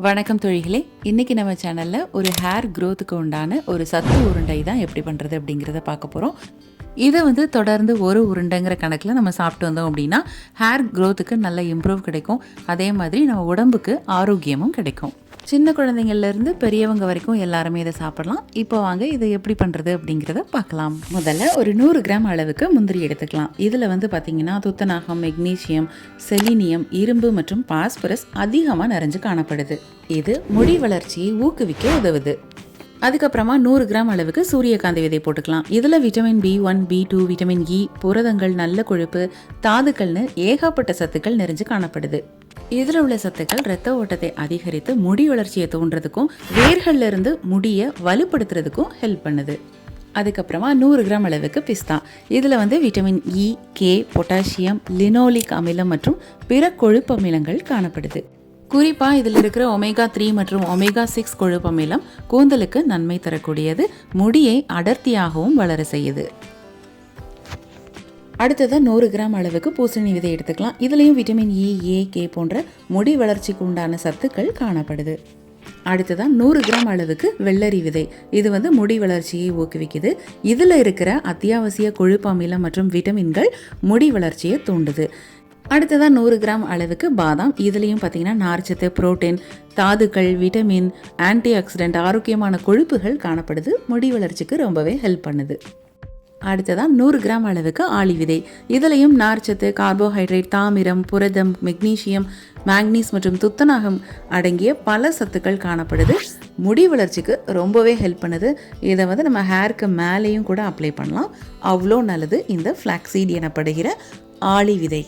வணக்கம் தோழிகளே, இன்றைக்கி நம்ம சேனலில் ஒரு ஹேர் க்ரோத்துக்கு உண்டான ஒரு சத்து உருண்டை தான் எப்படி பண்ணுறது அப்படிங்கிறத பார்க்க போகிறோம். இதை தொடர்ந்து ஒரு உருண்டைங்கிற கணக்கில் நம்ம சாப்பிட்டு வந்தோம் அப்படின்னா ஹேர் க்ரோத்துக்கு நல்ல இம்ப்ரூவ் கிடைக்கும். அதே மாதிரி நம்ம உடம்புக்கு ஆரோக்கியமும் கிடைக்கும். சின்ன குழந்தைங்கள்லேருந்து பெரியவங்க வரைக்கும் எல்லாருமே இதை சாப்பிடலாம். இப்போ வாங்க இதை எப்படி பண்ணுறது அப்படிங்கிறத பார்க்கலாம். முதல்ல ஒரு 100 கிராம் அளவுக்கு முந்திரி எடுத்துக்கலாம். இதில் பார்த்திங்கன்னா துத்தநாகம், மெக்னீசியம், செலினியம், இரும்பு மற்றும் பாஸ்பரஸ் அதிகமாக நிறைஞ்சு காணப்படுது. இது முடி வளர்ச்சியை ஊக்குவிக்க உதவுது. அதுக்கப்புறமா 100 கிராம் அளவுக்கு சூரியகாந்தி விதை போட்டுக்கலாம். இதில் vitamin B1, B2, vitamin E, புரதங்கள், நல்ல கொழுப்பு, தாதுக்கள்னு ஏகப்பட்ட சத்துக்கள் நிறைஞ்சு காணப்படுது. இதில் உள்ள சத்துக்கள் இரத்த ஓட்டத்தை அதிகரித்து முடி வளர்ச்சியை தூண்டுறதுக்கும் வேர்கள்ல இருந்து முடியை வலுப்படுத்துறதுக்கும் ஹெல்ப் பண்ணுது. அதுக்கப்புறமா 100 கிராம் அளவுக்கு பிஸ்தா. இதில் vitamin E, K, potassium, linoleic அமிலம் மற்றும் பிற கொழுப்பு அமிலங்கள் காணப்படுது. குறிப்பாக இதில் இருக்கிற ஒமேகா 3 மற்றும் ஒமேகா 6 கொழுப்பு அமிலம் கூந்தலுக்கு நன்மை தரக்கூடியது, முடியை அடர்த்தியாகவும் வளர செய்யுது. அடுத்ததாக 100 கிராம் அளவுக்கு பூசணி விதை எடுத்துக்கலாம். இதுலேயும் விட்டமின் E, A, K போன்ற முடி வளர்ச்சிக்கு உண்டான சத்துக்கள் காணப்படுது. அடுத்ததாக 100 கிராம் அளவுக்கு வெள்ளரி விதை. இது முடி வளர்ச்சியை ஊக்குவிக்குது. இதில் இருக்கிற அத்தியாவசிய கொழுப்பு அமிலம் மற்றும் விட்டமின்கள் முடி வளர்ச்சியை தூண்டுது. அடுத்ததாக 100 கிராம் அளவுக்கு பாதாம். இதுலேயும் பார்த்திங்கன்னா நார்ச்சத்து, புரோட்டீன், தாதுக்கள், விட்டமின், ஆன்டி ஆக்சிடென்ட், ஆரோக்கியமான கொழுப்புகள் காணப்படுது. முடி வளர்ச்சிக்கு ரொம்பவே ஹெல்ப் பண்ணுது. அடுத்ததாக 100 கிராம் அளவுக்கு ஆளி விதை. இதுலேயும் நார்ச்சத்து, கார்போஹைட்ரேட், தாமிரம், புரதம், மெக்னீசியம், மேக்னீஸ் மற்றும் துத்தநாகம் அடங்கிய பல சத்துக்கள் காணப்படுது. முடி வளர்ச்சிக்கு ரொம்பவே ஹெல்ப் பண்ணுது. இதை நம்ம ஹேருக்கு மேலேயும் கூட அப்ளை பண்ணலாம். அவ்வளோ நல்லது இந்த ஃப்ளாக்ஸீட் எனப்படுகிற ஆளி விதை.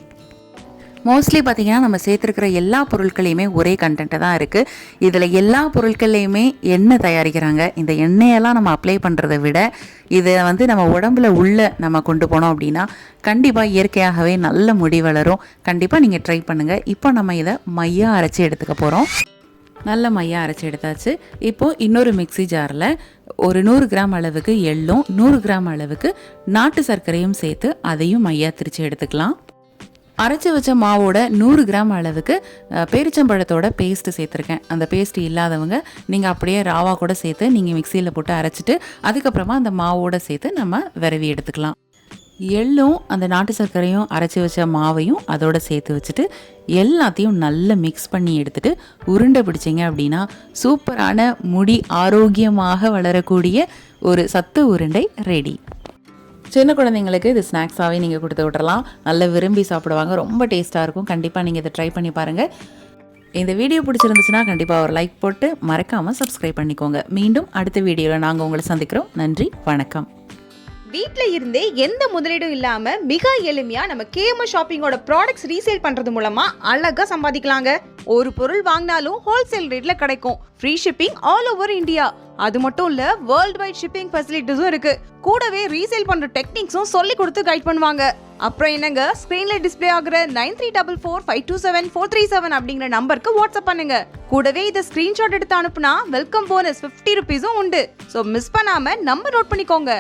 மோஸ்ட்லி பார்த்திங்கன்னா நம்ம சேர்த்துருக்கிற எல்லா பொருட்களையுமே ஒரே கண்டென்ட்டு தான் இருக்குது. இதில் எல்லா பொருட்கள்லையுமே எண்ணெய் தயாரிக்கிறாங்க. இந்த எண்ணெயெல்லாம் நம்ம அப்ளை பண்ணுறதை விட இதை நம்ம உடம்புல நம்ம கொண்டு போனோம் அப்படின்னா கண்டிப்பாக இயற்கையாகவே நல்ல முடி வளரும். கண்டிப்பாக நீங்கள் ட்ரை பண்ணுங்கள். இப்போ நம்ம இதை மையாக அரைச்சி எடுத்துக்க போகிறோம். நல்ல மையாக அரைச்சி எடுத்தாச்சு. இப்போது இன்னொரு மிக்ஸி ஜாரில் ஒரு 100 கிராம் அளவுக்கு எள்ளும் 100 கிராம் அளவுக்கு நாட்டு சர்க்கரையும் சேர்த்து அதையும் மையாக திரித்து எடுத்துக்கலாம். அரைச்சி வச்ச மாவோட 100 கிராம் அளவுக்கு பேரிச்சம்பழத்தோட பேஸ்ட்டு சேர்த்துருக்கேன். அந்த பேஸ்ட்டு இல்லாதவங்க நீங்கள் அப்படியே ராவா கூட சேர்த்து நீங்கள் மிக்சியில் போட்டு அரைச்சிட்டு அதுக்கப்புறமா அந்த மாவோடு சேர்த்து நம்ம விரவி எடுத்துக்கலாம். எள்ளும் அந்த நாட்டு சர்க்கரையும் அரைச்சி வச்ச மாவையும் அதோடு சேர்த்து வச்சுட்டு எல்லாத்தையும் நல்லா மிக்ஸ் பண்ணி எடுத்துகிட்டு உருண்டை பிடிச்சிங்க அப்படின்னா சூப்பரான முடி ஆரோக்கியமாக வளரக்கூடிய ஒரு சத்து உருண்டை ரெடி. சின்ன குழந்தைங்களுக்கு இது ஸ்நாக்ஸாகவே நீங்கள் கொடுத்து விட்றலாம். நல்லா விரும்பி சாப்பிடுவாங்க. ரொம்ப டேஸ்ட்டாக இருக்கும். கண்டிப்பாக நீங்கள் இதை ட்ரை பண்ணி பாருங்கள். இந்த வீடியோ பிடிச்சிருந்துச்சுன்னா கண்டிப்பாக ஒரு லைக் போட்டு மறக்காமல் சப்ஸ்கிரைப் பண்ணிக்கோங்க. மீண்டும் அடுத்த வீடியோவில் நாங்கள் உங்களை சந்திக்கிறோம். நன்றி, வணக்கம். வீட்டில் இருந்தே எந்த முதலீடும் இல்லாமல் மிக எளிமையாக நம்ம KMS ஷாப்பிங்கோட ப்ராடக்ட்ஸ் ரீசேல் பண்ணுறது மூலமாக அழகாக சம்பாதிக்கலாங்க. ஒரு பொருள் வாங்கினாலும் ஹோல்சேல் ரேட்டில் கிடைக்கும். Free shipping all over India. அது மட்டும் இல்லை, வேர்ல்டு வைட் ஷிப்பிங் ஃபெசிலிட்டிஸும் இருக்கு. கூடவே ரீசேல் பண்ணுற டெக்னிக்ஸும் சொல்லி கொடுத்து கைட் பண்ணுவாங்க. அப்புறம் என்னங்க, ஸ்க்ரீனில் டிஸ்பிளே ஆகிற 9344527437 அப்படிங்கிற நம்பருக்கு வாட்ஸ்அப் பண்ணுங்க. கூடவே இதை ஸ்க்ரீன்ஷாட் எடுத்து அனுப்புனா வெல்கம் போனஸ் 50 ரூபீஸும் உண்டு. ஸோ மிஸ் பண்ணாமல் நம்பர் நோட் பண்ணிக்கோங்க.